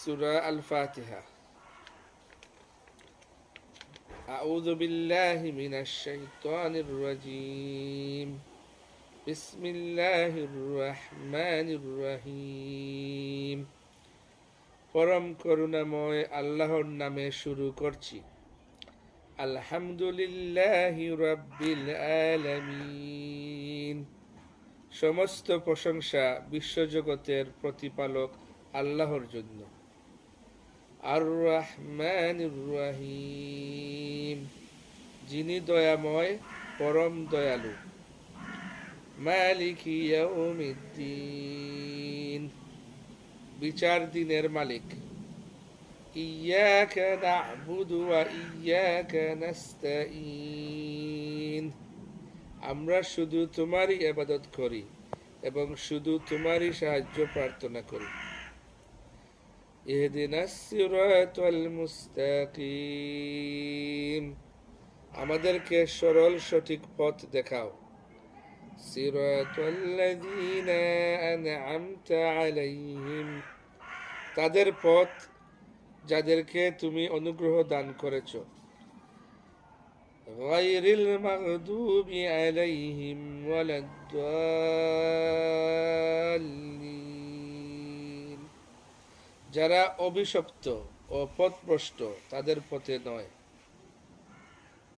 সূরা আল ফাতিহা। আউযু বিল্লাহি মিনাশ শাইতানির রাজীম। বিসমিল্লাহির রহমানির রহিম। পরম করুণাময় আল্লাহর নামে শুরু করছি। আলহামদুলিল্লাহি রাব্বিল আলামিন। সমস্ত প্রশংসা বিশ্বজগতের প্রতিপালক আল্লাহর জন্য। আর রহমানির রহিম, যিনি দয়াময় পরম দয়ালু। মালিকি ইয়াউমিদ্দিন, বিচার দিনের মালিক। ইয়াকা না'বুদু ওয়া ইয়াকা নাস্তাঈন, আমরা শুধু তোমারই ইবাদত করি এবং শুধু তোমারই সাহায্য প্রার্থনা করি। ইহদিনাস সিরাতাল মুস্তাকিম, আমাদেরকে সরল সঠিক পথ দেখাও। সিরাতাল্লাযীনা আন'আমতা আলাইহিম, তাদের পথ যাদেরকে তুমি অনুগ্রহ দান করেছো। গায়রিল মাগদুবি আলাইহিম ওয়ালাদ-দাল্লিন, যারা অভিশপ্ত ও পথভ্রষ্ট তাদের পথে নয়।